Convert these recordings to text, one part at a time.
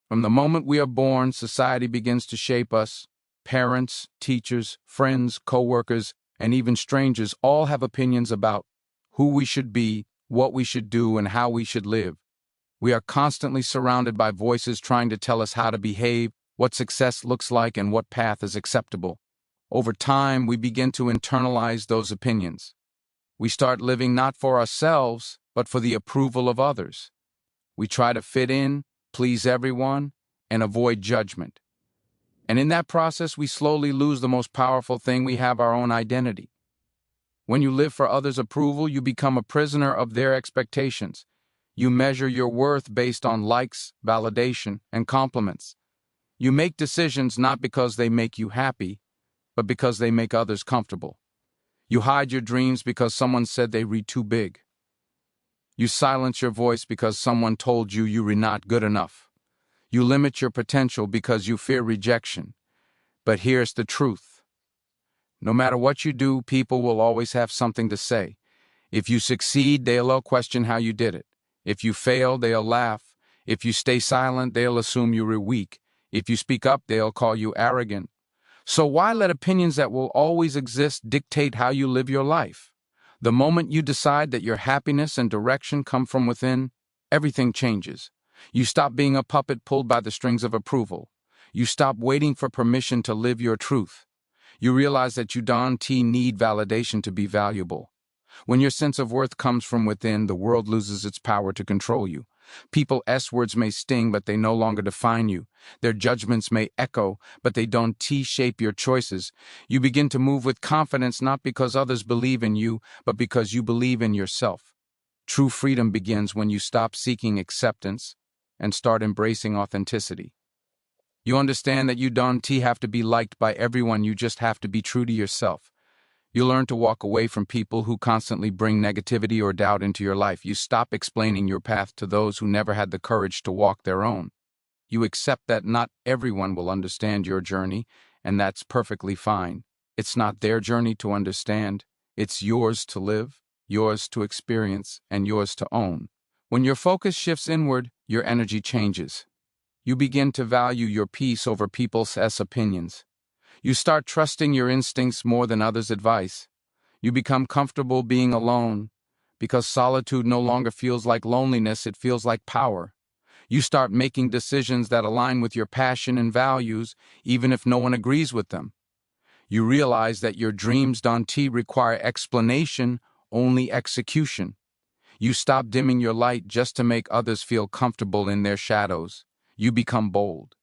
From the moment we are born, society begins to shape us. Parents, teachers, friends, co-workers, and even strangers all have opinions about who we should be, what we should do, and how we should live. We are constantly surrounded by voices trying to tell us how to behave, what success looks like, and what path is acceptable. Over time, we begin to internalize those opinions. We start living not for ourselves, but for the approval of others. We try to fit in, please everyone, and avoid judgment. And in that process, we slowly lose the most powerful thing we have, our own identity. When you live for others' approval, you become a prisoner of their expectations. You measure your worth based on likes, validation, and compliments. You make decisions not because they make you happy, but because they make others comfortable. You hide your dreams because someone said they were too big. You silence your voice because someone told you you were not good enough. You limit your potential because you fear rejection. But here's the truth. No matter what you do, people will always have something to say. If you succeed, they'll question how you did it. If you fail, they'll laugh. If you stay silent, they'll assume you were weak. If you speak up, they'll call you arrogant. So why let opinions that will always exist dictate how you live your life? The moment you decide that your happiness and direction come from within, everything changes. You stop being a puppet pulled by the strings of approval. You stop waiting for permission to live your truth. You realize that you don't need validation to be valuable. When your sense of worth comes from within, the world loses its power to control you. People's words may sting, but they no longer define you. Their judgments may echo, but they don't shape your choices. You begin to move with confidence not because others believe in you, but because you believe in yourself. True freedom begins when you stop seeking acceptance and start embracing authenticity. You understand that you don't have to be liked by everyone, you just have to be true to yourself. You learn to walk away from people who constantly bring negativity or doubt into your life. You stop explaining your path to those who never had the courage to walk their own. You accept that not everyone will understand your journey, and that's perfectly fine. It's not their journey to understand. It's yours to live, yours to experience, and yours to own. When your focus shifts inward, your energy changes. You begin to value your peace over people's opinions. You start trusting your instincts more than others' advice. You become comfortable being alone because solitude no longer feels like loneliness, it feels like power. You start making decisions that align with your passion and values, even if no one agrees with them. You realize that your dreams don't require explanation, only execution. You stop dimming your light just to make others feel comfortable in their shadows. You become bold.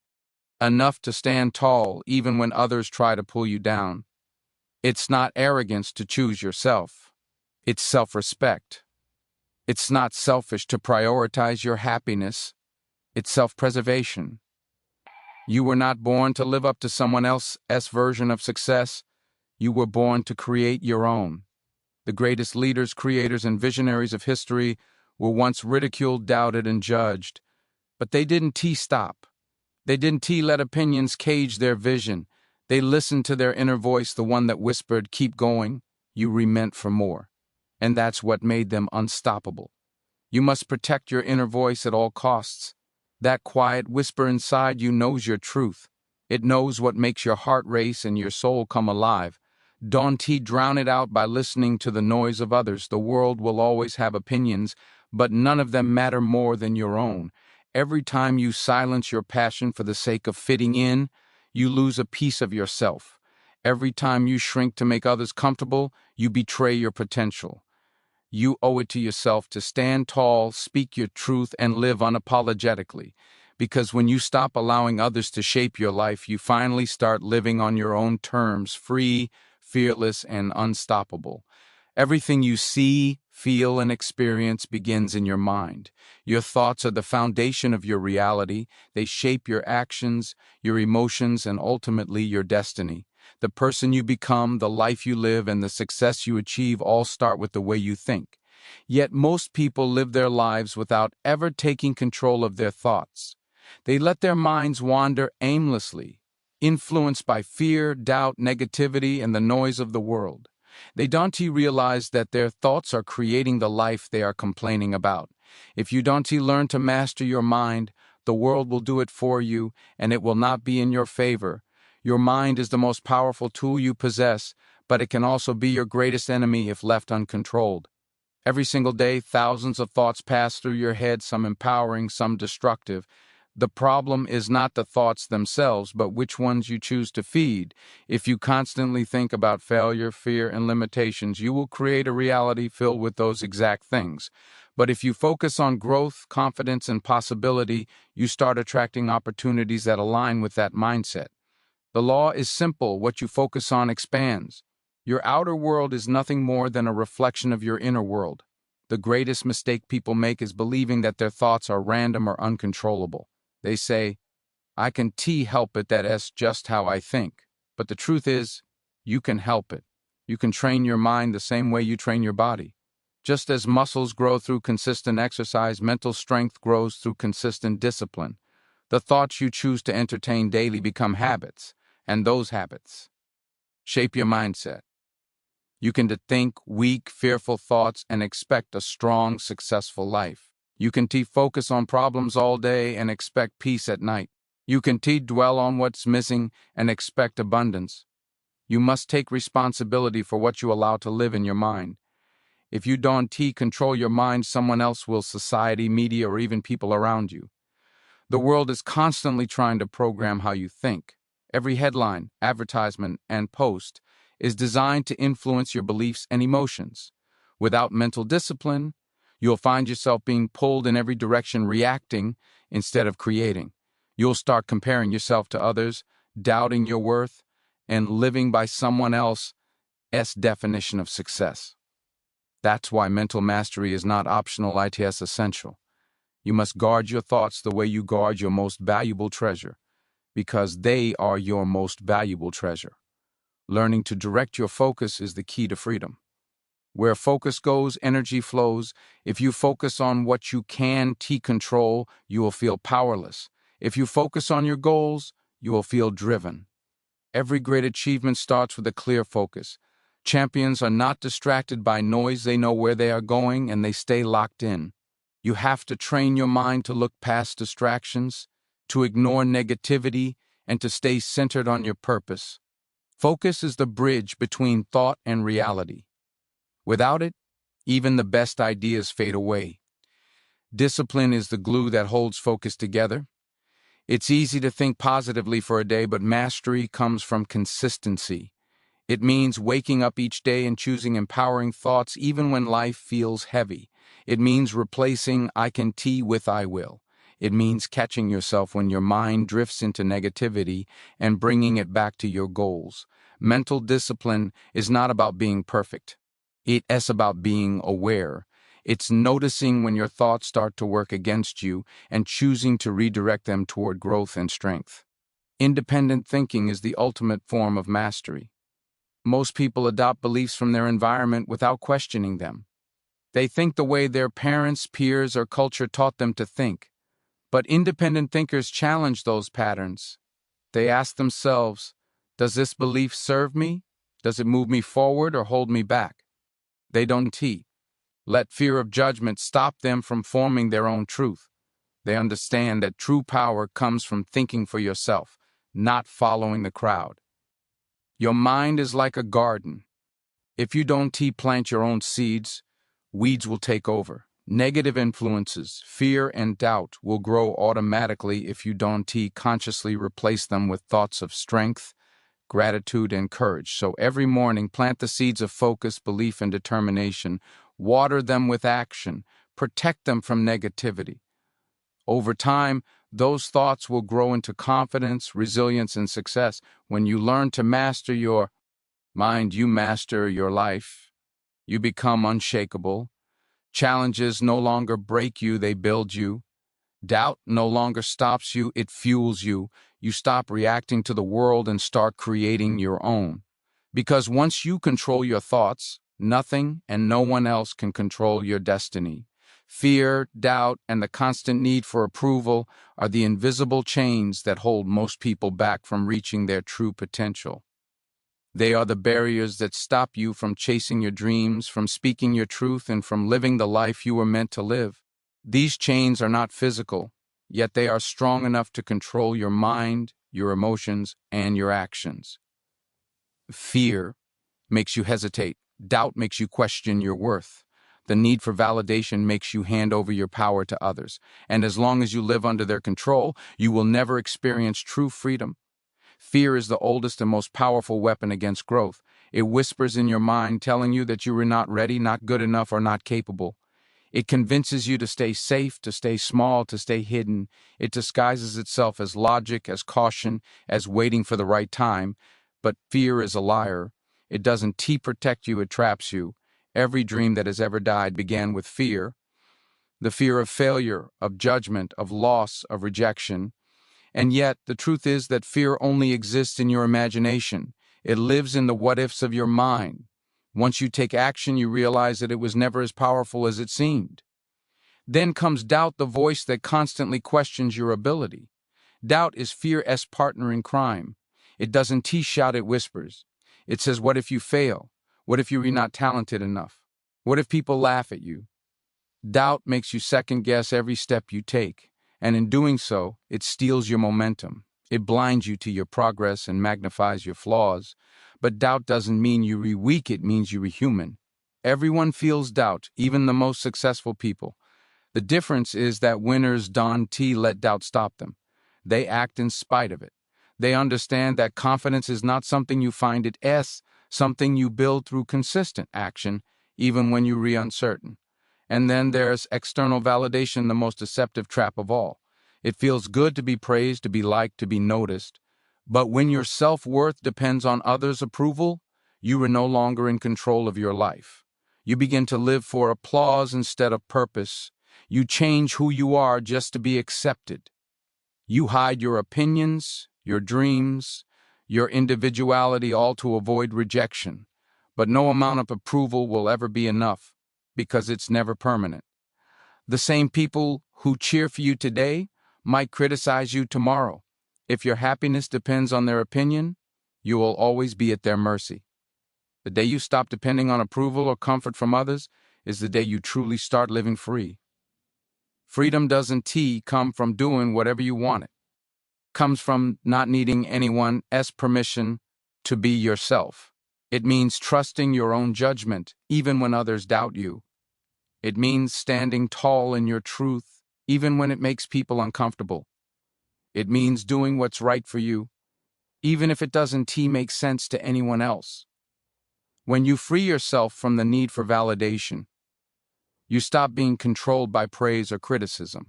Enough to stand tall even when others try to pull you down. It's not arrogance to choose yourself. It's self-respect. It's not selfish to prioritize your happiness. It's self-preservation. You were not born to live up to someone else's version of success. You were born to create your own. The greatest leaders, creators, and visionaries of history were once ridiculed, doubted, and judged. But they didn't stop. They didn't let opinions cage their vision. They listened to their inner voice, the one that whispered, "Keep going, you were meant for more." And that's what made them unstoppable. You must protect your inner voice at all costs. That quiet whisper inside you knows your truth. It knows what makes your heart race and your soul come alive. Don't drown it out by listening to the noise of others. The world will always have opinions, but none of them matter more than your own. Every time you silence your passion for the sake of fitting in, you lose a piece of yourself. Every time you shrink to make others comfortable, you betray your potential. You owe it to yourself to stand tall, speak your truth, and live unapologetically. Because when you stop allowing others to shape your life, you finally start living on your own terms, free, fearless, and unstoppable. Everything you see, feel, and experience begins in your mind. Your thoughts are the foundation of your reality. They shape your actions, your emotions, and ultimately your destiny. The person you become, the life you live, and the success you achieve all start with the way you think. Yet most people live their lives without ever taking control of their thoughts. They let their minds wander aimlessly, influenced by fear, doubt, negativity, and the noise of the world. They don't realize that their thoughts are creating the life they are complaining about. If you don't learn to master your mind, The world will do it for you, and it will not be in your favor. Your mind is the most powerful tool you possess, but it can also be your greatest enemy if left uncontrolled. Every single day, thousands of thoughts pass through your head, some empowering, some destructive. The problem is not the thoughts themselves, but which ones you choose to feed. If you constantly think about failure, fear, and limitations, you will create a reality filled with those exact things. But if you focus on growth, confidence, and possibility, you start attracting opportunities that align with that mindset. The law is simple: what you focus on expands. Your outer world is nothing more than a reflection of your inner world. The greatest mistake people make is believing that their thoughts are random or uncontrollable. They say, I can help it, that's just how I think. But the truth is, you can help it. You can train your mind the same way you train your body. Just as muscles grow through consistent exercise, mental strength grows through consistent discipline. The thoughts you choose to entertain daily become habits, and those habits shape your mindset. You can think weak, fearful thoughts and expect a strong, successful life. You can focus on problems all day and expect peace at night. You can dwell on what's missing and expect abundance. You must take responsibility for what you allow to live in your mind. If you don't control your mind, someone else will, society, media, or even people around you. The world is constantly trying to program how you think. Every headline, advertisement, and post is designed to influence your beliefs and emotions. Without mental discipline, you'll find yourself being pulled in every direction, reacting instead of creating. You'll start comparing yourself to others, doubting your worth, and living by someone else's definition of success. That's why mental mastery is not optional, it's essential. You must guard your thoughts the way you guard your most valuable treasure, because they are your most valuable treasure. Learning to direct your focus is the key to freedom. Where focus goes, energy flows. If you focus on what you can control, you will feel powerless. If you focus on your goals, you will feel driven. Every great achievement starts with a clear focus. Champions are not distracted by noise, they know where they are going and they stay locked in. You have to train your mind to look past distractions, to ignore negativity, and to stay centered on your purpose. Focus is the bridge between thought and reality. Without it, even the best ideas fade away. Discipline is the glue that holds focus together. It's easy to think positively for a day, but mastery comes from consistency. It means waking up each day and choosing empowering thoughts even when life feels heavy. It means replacing I can with I will. It means catching yourself when your mind drifts into negativity and bringing it back to your goals. Mental discipline is not about being perfect. It's about being aware. It's noticing when your thoughts start to work against you and choosing to redirect them toward growth and strength. Independent thinking is the ultimate form of mastery. Most people adopt beliefs from their environment without questioning them. They think the way their parents, peers, or culture taught them to think. But independent thinkers challenge those patterns. They ask themselves, does this belief serve me? Does it move me forward or hold me back? They don't let fear of judgment stop them from forming their own truth. They understand that true power comes from thinking for yourself, not following the crowd. Your mind is like a garden. If you don't plant your own seeds, weeds will take over. Negative influences, fear, and doubt will grow automatically if you don't consciously replace them with thoughts of strength, gratitude, and courage. So every morning, plant the seeds of focus, belief, and determination. Water them with action. Protect them from negativity. Over time, those thoughts will grow into confidence, resilience, and success. When you learn to master your mind, you master your life. You become unshakable. Challenges no longer break you, they build you. Doubt no longer stops you, it fuels you. You stop reacting to the world and start creating your own. Because once you control your thoughts, nothing and no one else can control your destiny. Fear, doubt, and the constant need for approval are the invisible chains that hold most people back from reaching their true potential. They are the barriers that stop you from chasing your dreams, from speaking your truth, and from living the life you were meant to live. These chains are not physical, yet they are strong enough to control your mind, your emotions, and your actions. Fear makes you hesitate. Doubt makes you question your worth. The need for validation makes you hand over your power to others. And as long as you live under their control, you will never experience true freedom. Fear is the oldest and most powerful weapon against growth. It whispers in your mind, telling you that you are not ready, not good enough, or not capable. It convinces you to stay safe, to stay small, to stay hidden. It disguises itself as logic, as caution, as waiting for the right time. But fear is a liar. It doesn't protect you, it traps you. Every dream that has ever died began with fear. The fear of failure, of judgment, of loss, of rejection. And yet, the truth is that fear only exists in your imagination. It lives in the what-ifs of your mind. Once you take action, you realize that it was never as powerful as it seemed. Then comes doubt, the voice that constantly questions your ability. Doubt is fear's partner in crime. It doesn't shout, it whispers. It says, what if you fail? What if you're not talented enough? What if people laugh at you? Doubt makes you second-guess every step you take, and in doing so, it steals your momentum. It blinds you to your progress and magnifies your flaws. But doubt doesn't mean you're weak, it means you're human. Everyone feels doubt, even the most successful people. The difference is that winners don't let doubt stop them. They act in spite of it. They understand that confidence is not something you find, it's something you build through consistent action, even when you're uncertain. And then there's external validation, the most deceptive trap of all. It feels good to be praised, to be liked, to be noticed. But when your self-worth depends on others' approval, you are no longer in control of your life. You begin to live for applause instead of purpose. You change who you are just to be accepted. You hide your opinions, your dreams, your individuality, all to avoid rejection. But no amount of approval will ever be enough, because it's never permanent. The same people who cheer for you today might criticize you tomorrow. If your happiness depends on their opinion, you will always be at their mercy. The day you stop depending on approval or comfort from others is the day you truly start living free. Freedom doesn't come from doing whatever you want. It comes from not needing anyone's permission to be yourself. It means trusting your own judgment, even when others doubt you. It means standing tall in your truth, even when it makes people uncomfortable. It means doing what's right for you, even if it doesn't make sense to anyone else. When you free yourself from the need for validation, you stop being controlled by praise or criticism.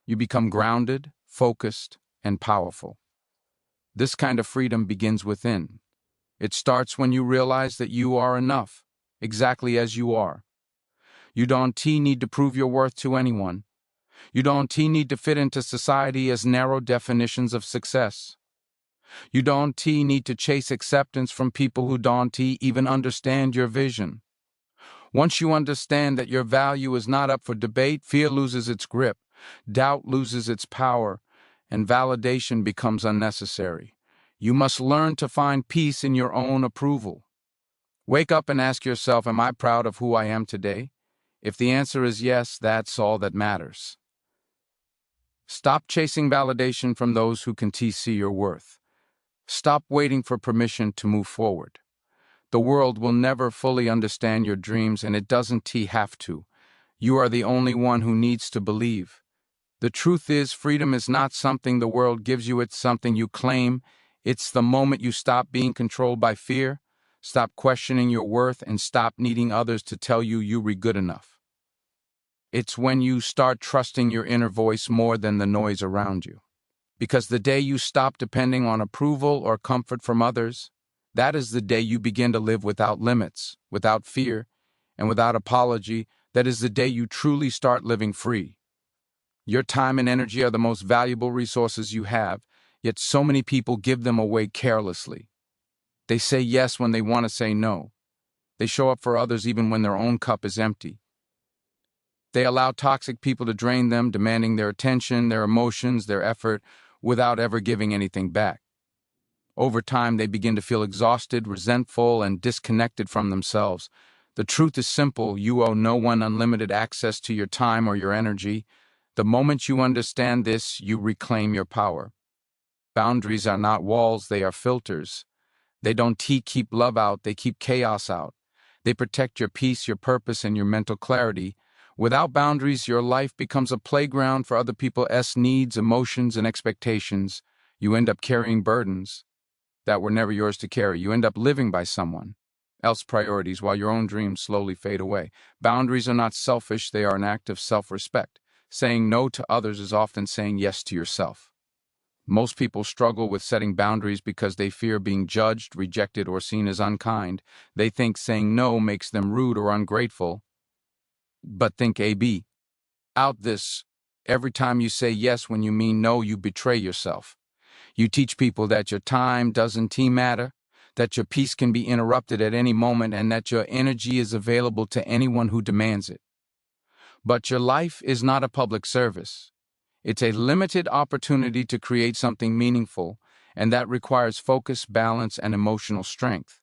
You become grounded, focused, and powerful. This kind of freedom begins within. It starts when you realize that you are enough, exactly as you are. You don't need to prove your worth to anyone. You don't need to fit into society as narrow definitions of success. You don't need to chase acceptance from people who don't even understand your vision. Once you understand that your value is not up for debate, fear loses its grip, doubt loses its power, and validation becomes unnecessary. You must learn to find peace in your own approval. Wake up and ask yourself, am I proud of who I am today? If the answer is yes, that's all that matters. Stop chasing validation from those who can see your worth. Stop waiting for permission to move forward. The world will never fully understand your dreams, and it doesn't have to. You are the only one who needs to believe. The truth is, freedom is not something the world gives you, it's something you claim. It's the moment you stop being controlled by fear, stop questioning your worth, and stop needing others to tell you you're good enough. It's when you start trusting your inner voice more than the noise around you. Because the day you stop depending on approval or comfort from others, that is the day you begin to live without limits, without fear, and without apology. That is the day you truly start living free. Your time and energy are the most valuable resources you have, yet so many people give them away carelessly. They say yes when they want to say no. They show up for others even when their own cup is empty. They allow toxic people to drain them, demanding their attention, their emotions, their effort, without ever giving anything back. Over time, they begin to feel exhausted, resentful, and disconnected from themselves. The truth is simple: you owe no one unlimited access to your time or your energy. The moment you understand this, you reclaim your power. Boundaries are not walls, they are filters. They don't keep love out, they keep chaos out. They protect your peace, your purpose, and your mental clarity. Without boundaries, your life becomes a playground for other people's needs, emotions, and expectations. You end up carrying burdens that were never yours to carry. You end up living by someone else's priorities while your own dreams slowly fade away. Boundaries are not selfish, they are an act of self-respect. Saying no to others is often saying yes to yourself. Most people struggle with setting boundaries because they fear being judged, rejected, or seen as unkind. They think saying no makes them rude or ungrateful. But think AB. Out this. Every time you say yes when you mean no, you betray yourself. You teach people that your time doesn't matter, that your peace can be interrupted at any moment, and that your energy is available to anyone who demands it. But your life is not a public service. It's a limited opportunity to create something meaningful, and that requires focus, balance, and emotional strength.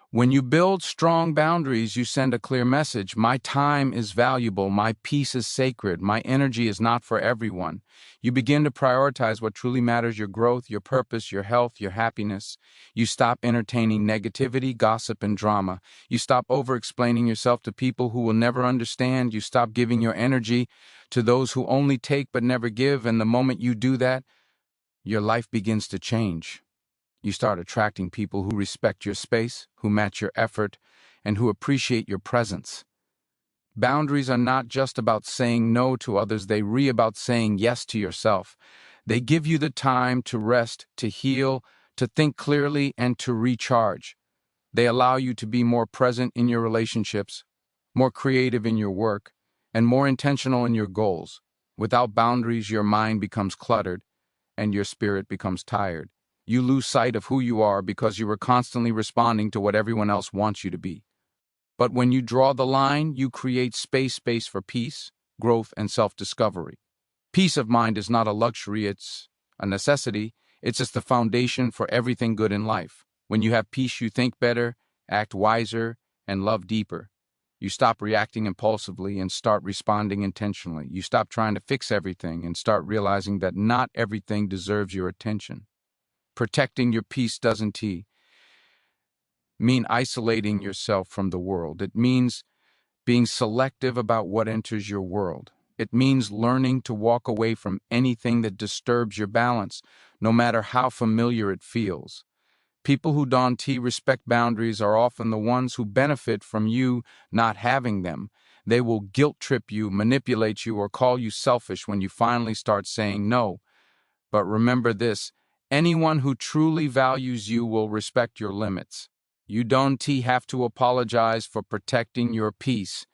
When you build strong boundaries, you send a clear message. My time is valuable, my peace is sacred, my energy is not for everyone. You begin to prioritize what truly matters: your growth, your purpose, your health, your happiness. You stop entertaining negativity, gossip, and drama. You stop over-explaining yourself to people who will never understand. You stop giving your energy to those who only take but never give, and the moment you do that, your life begins to change. You start attracting people who respect your space, who match your effort, and who appreciate your presence. Boundaries are not just about saying no to others, they're about saying yes to yourself. They give you the time to rest, to heal, to think clearly, and to recharge. They allow you to be more present in your relationships, more creative in your work, and more intentional in your goals. Without boundaries, your mind becomes cluttered, and your spirit becomes tired. You lose sight of who you are because you are constantly responding to what everyone else wants you to be. But when you draw the line, you create space for peace, growth, and self-discovery. Peace of mind is not a luxury, it's a necessity. It's just the foundation for everything good in life. When you have peace, you think better, act wiser, and love deeper. You stop reacting impulsively and start responding intentionally. You stop trying to fix everything and start realizing that not everything deserves your attention. Protecting your peace doesn't mean isolating yourself from the world. It means being selective about what enters your world. It means learning to walk away from anything that disturbs your balance, no matter how familiar it feels. People who don't respect boundaries are often the ones who benefit from you not having them. They will guilt trip you, manipulate you, or call you selfish when you finally start saying no. But remember this: anyone who truly values you will respect your limits. You don't have to apologize for protecting your peace.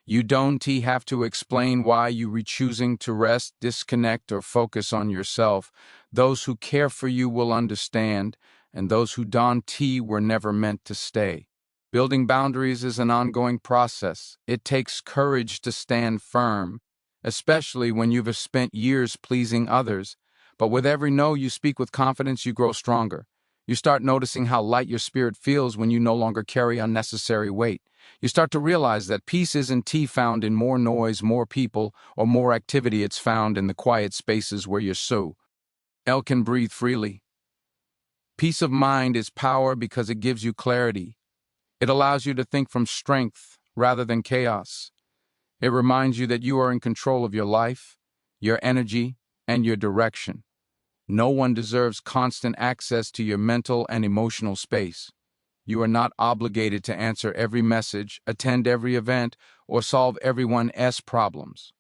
You don't have to explain why you are choosing to rest, disconnect, or focus on yourself. Those who care for you will understand, and those who don't were never meant to stay. Building boundaries is an ongoing process. It takes courage to stand firm, especially when you've spent years pleasing others. But with every no you speak with confidence, you grow stronger. You start noticing how light your spirit feels when you no longer carry unnecessary weight. You start to realize that peace isn't found in more noise, more people, or more activity. It's found in the quiet spaces where you can breathe freely. Peace of mind is power because it gives you clarity. It allows you to think from strength rather than chaos. It reminds you that you are in control of your life, your energy, and your direction. No one deserves constant access to your mental and emotional space. You are not obligated to answer every message, attend every event, or solve everyone's problems.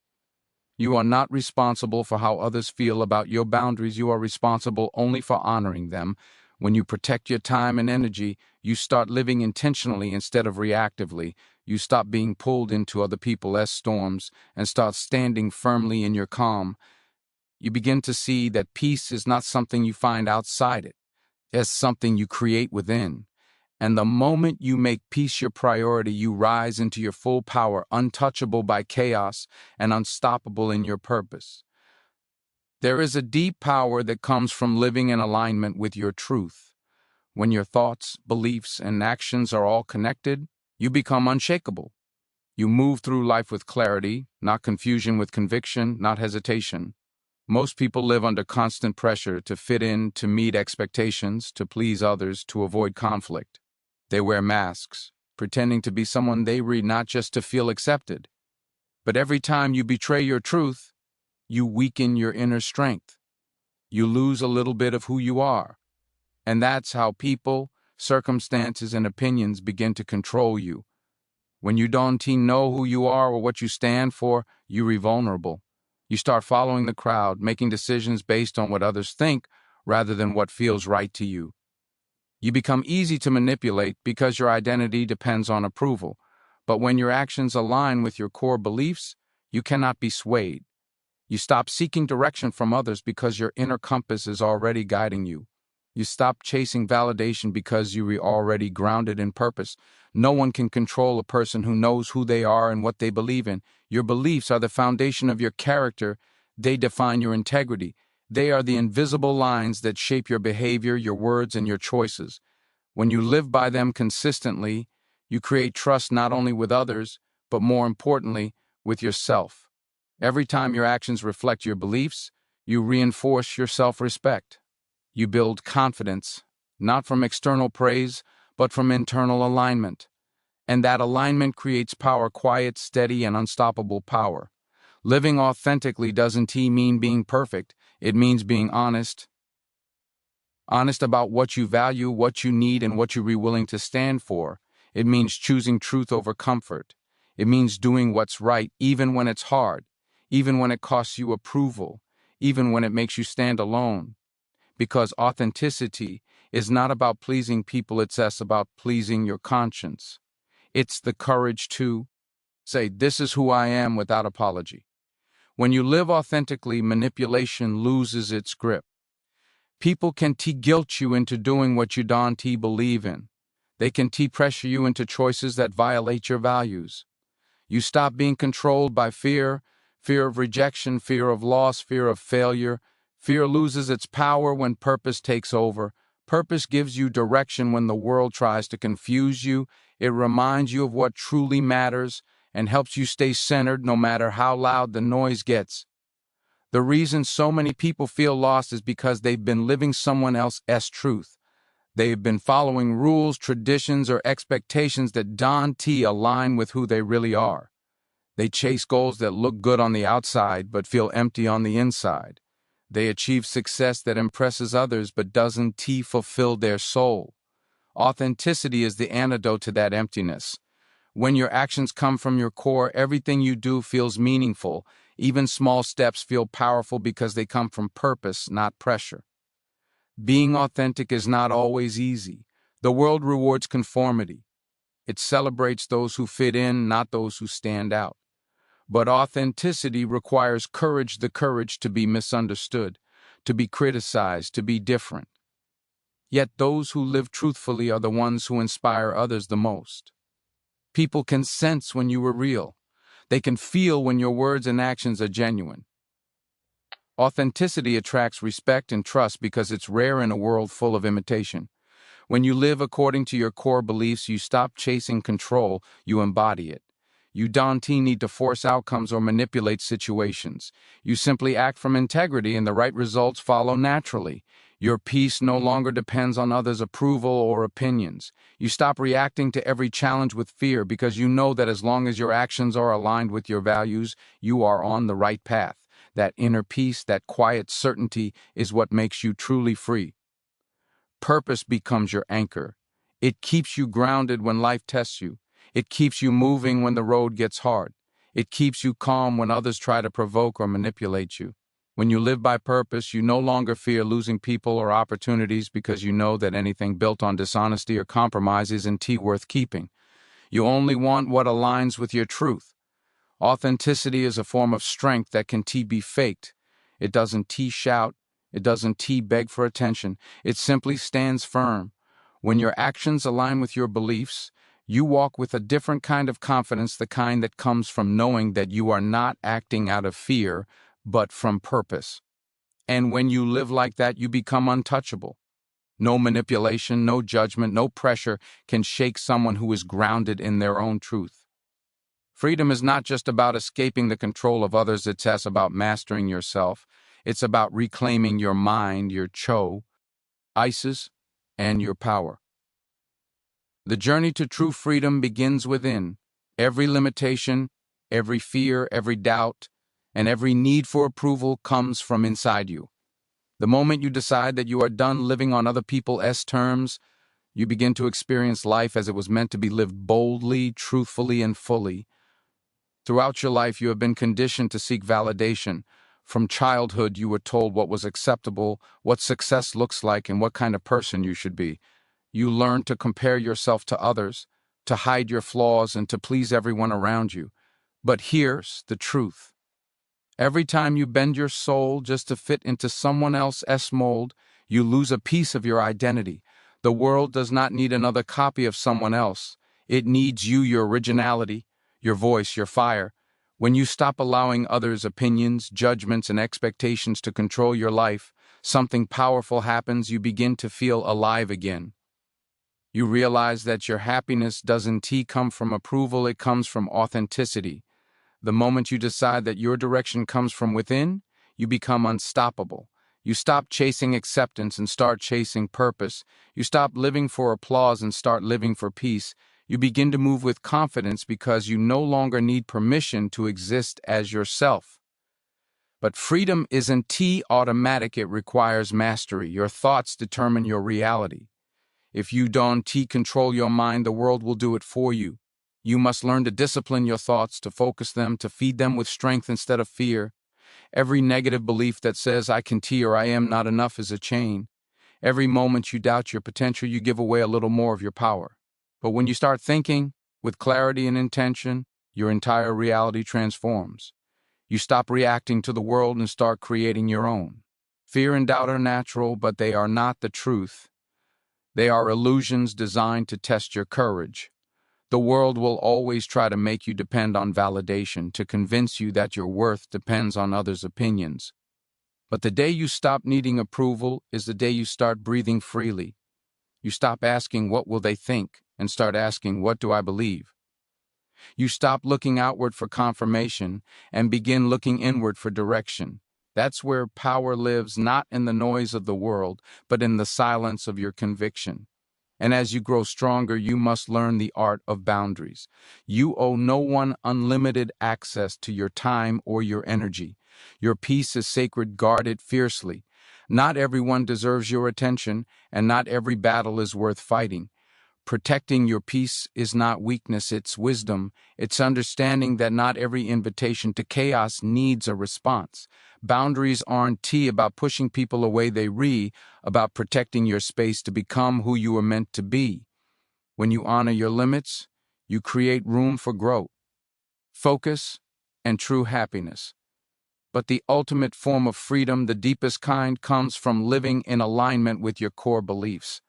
You are not responsible for how others feel about your boundaries. You are responsible only for honoring them. When you protect your time and energy, you start living intentionally instead of reactively. You stop being pulled into other people's storms and start standing firmly in your calm. You begin to see that peace is not something you find outside it. It's something you create within. And the moment you make peace your priority, you rise into your full power, untouchable by chaos and unstoppable in your purpose. There is a deep power that comes from living in alignment with your truth. When your thoughts, beliefs, and actions are all connected, you become unshakable. You move through life with clarity, not confusion, with conviction, not hesitation. Most people live under constant pressure to fit in, to meet expectations, to please others, to avoid conflict. They wear masks, pretending to be someone they read, not just to feel accepted. But every time you betray your truth, you weaken your inner strength. You lose a little bit of who you are. And that's how people, circumstances, and opinions begin to control you. When you don't know who you are or what you stand for, you're vulnerable. You start following the crowd, making decisions based on what others think rather than what feels right to you. You become easy to manipulate because your identity depends on approval. But when your actions align with your core beliefs, you cannot be swayed. You stop seeking direction from others because your inner compass is already guiding you. You stop chasing validation because you are already grounded in purpose. No one can control a person who knows who they are and what they believe in. Your beliefs are the foundation of your character. They define your integrity. They are the invisible lines that shape your behavior, your words, and your choices. When you live by them consistently, you create trust not only with others, but more importantly, with yourself. Every time your actions reflect your beliefs, you reinforce your self-respect. You build confidence, not from external praise, but from internal alignment. And that alignment creates power, quiet, steady, and unstoppable power. Living authentically doesn't mean being perfect. It means being honest. Honest about what you value, what you need, and what you're willing to stand for. It means choosing truth over comfort. It means doing what's right even when it's hard, even when it costs you approval, even when it makes you stand alone. Because authenticity is not about pleasing people, it's about pleasing your conscience. It's the courage to say, "This is who I am," without apology. When you live authentically, manipulation loses its grip. People can guilt you into doing what you don't believe in. They can pressure you into choices that violate your values. You stop being controlled by fear, fear of rejection, fear of loss, fear of failure. Fear loses its power when purpose takes over. Purpose gives you direction when the world tries to confuse you. It reminds you of what truly matters and helps you stay centered no matter how loud the noise gets. The reason so many people feel lost is because they've been living someone else's truth. They've been following rules, traditions, or expectations that don't align with who they really are. They chase goals that look good on the outside but feel empty on the inside. They achieve success that impresses others but doesn't fulfill their soul. Authenticity is the antidote to that emptiness. When your actions come from your core, everything you do feels meaningful. Even small steps feel powerful because they come from purpose, not pressure. Being authentic is not always easy. The world rewards conformity. It celebrates those who fit in, not those who stand out. But authenticity requires courage, the courage to be misunderstood, to be criticized, to be different. Yet those who live truthfully are the ones who inspire others the most. People can sense when you are real. They can feel when your words and actions are genuine. Authenticity attracts respect and trust because it's rare in a world full of imitation. When you live according to your core beliefs, you stop chasing control, you embody it. You don't need to force outcomes or manipulate situations. You simply act from integrity and the right results follow naturally. Your peace no longer depends on others' approval or opinions. You stop reacting to every challenge with fear because you know that as long as your actions are aligned with your values, you are on the right path. That inner peace, that quiet certainty is what makes you truly free. Purpose becomes your anchor. It keeps you grounded when life tests you. It keeps you moving when the road gets hard. It keeps you calm when others try to provoke or manipulate you. When you live by purpose, you no longer fear losing people or opportunities because you know that anything built on dishonesty or compromise isn't worth keeping. You only want what aligns with your truth. Authenticity is a form of strength that can be faked. It doesn't shout. It doesn't beg for attention. It simply stands firm. When your actions align with your beliefs, you walk with a different kind of confidence, the kind that comes from knowing that you are not acting out of fear, but from purpose. And when you live like that, you become untouchable. No manipulation, no judgment, no pressure can shake someone who is grounded in their own truth. Freedom is not just about escaping the control of others, it's about mastering yourself. It's about reclaiming your mind, your ISIS, and your power. The journey to true freedom begins within. Every limitation, every fear, every doubt, and every need for approval comes from inside you. The moment you decide that you are done living on other people's terms, you begin to experience life as it was meant to be lived boldly, truthfully, and fully. Throughout your life, you have been conditioned to seek validation. From childhood, you were told what was acceptable, what success looks like, and what kind of person you should be. You learned to compare yourself to others, to hide your flaws, and to please everyone around you. But here's the truth. Every time you bend your soul just to fit into someone else's mold, you lose a piece of your identity. The world does not need another copy of someone else. It needs you, your originality, your voice, your fire. When you stop allowing others' opinions, judgments, and expectations to control your life, something powerful happens. You begin to feel alive again. You realize that your happiness doesn't come from approval, it comes from authenticity. The moment you decide that your direction comes from within, you become unstoppable. You stop chasing acceptance and start chasing purpose. You stop living for applause and start living for peace. You begin to move with confidence because you no longer need permission to exist as yourself. But freedom isn't automatic, it requires mastery. Your thoughts determine your reality. If you don't control your mind, the world will do it for you. You must learn to discipline your thoughts, to focus them, to feed them with strength instead of fear. Every negative belief that says I can or I am not enough is a chain. Every moment you doubt your potential, you give away a little more of your power. But when you start thinking with clarity and intention, your entire reality transforms. You stop reacting to the world and start creating your own. Fear and doubt are natural, but they are not the truth. They are illusions designed to test your courage. The world will always try to make you depend on validation, to convince you that your worth depends on others' opinions. But the day you stop needing approval is the day you start breathing freely. You stop asking, what will they think, and start asking, what do I believe? You stop looking outward for confirmation and begin looking inward for direction. That's where power lives, not in the noise of the world, but in the silence of your conviction. And as you grow stronger, you must learn the art of boundaries. You owe no one unlimited access to your time or your energy. Your peace is sacred, guard it fiercely. Not everyone deserves your attention, and not every battle is worth fighting. Protecting your peace is not weakness, it's wisdom. It's understanding that not every invitation to chaos needs a response. Boundaries aren't about pushing people away, about protecting your space to become who you are meant to be. When you honor your limits, you create room for growth, focus, and true happiness. But the ultimate form of freedom, the deepest kind, comes from living in alignment with your core beliefs.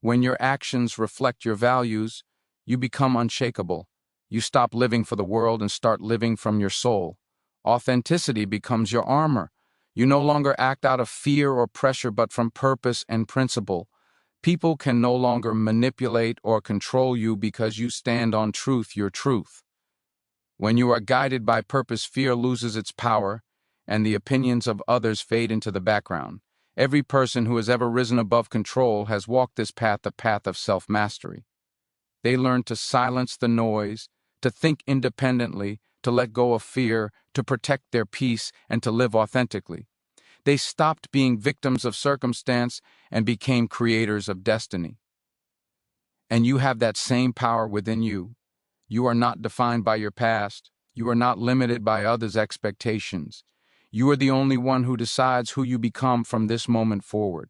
When your actions reflect your values, you become unshakable. You stop living for the world and start living from your soul. Authenticity becomes your armor. You no longer act out of fear or pressure, but from purpose and principle. People can no longer manipulate or control you because you stand on truth, your truth. When you are guided by purpose, fear loses its power, and the opinions of others fade into the background. Every person who has ever risen above control has walked this path, the path of self-mastery. They learned to silence the noise, to think independently, to let go of fear, to protect their peace, and to live authentically. They stopped being victims of circumstance and became creators of destiny. And you have that same power within you. You are not defined by your past. You are not limited by others' expectations. You are the only one who decides who you become from this moment forward.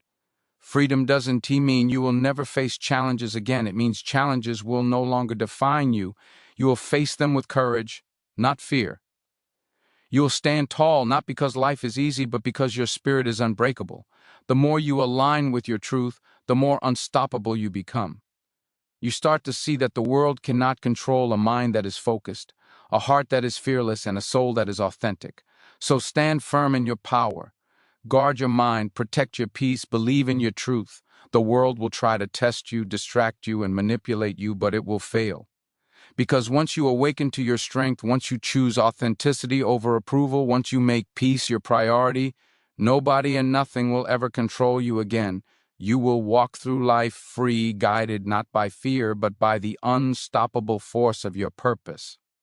Freedom doesn't mean you will never face challenges again. It means challenges will no longer define you. You will face them with courage, not fear. You will stand tall, not because life is easy, but because your spirit is unbreakable. The more you align with your truth, the more unstoppable you become. You start to see that the world cannot control a mind that is focused, a heart that is fearless, and a soul that is authentic. So stand firm in your power. Guard your mind, protect your peace, believe in your truth. The world will try to test you, distract you, and manipulate you, but it will fail. Because once you awaken to your strength, once you choose authenticity over approval, once you make peace your priority, nobody and nothing will ever control you again. You will walk through life free, guided not by fear, but by the unstoppable force of your purpose.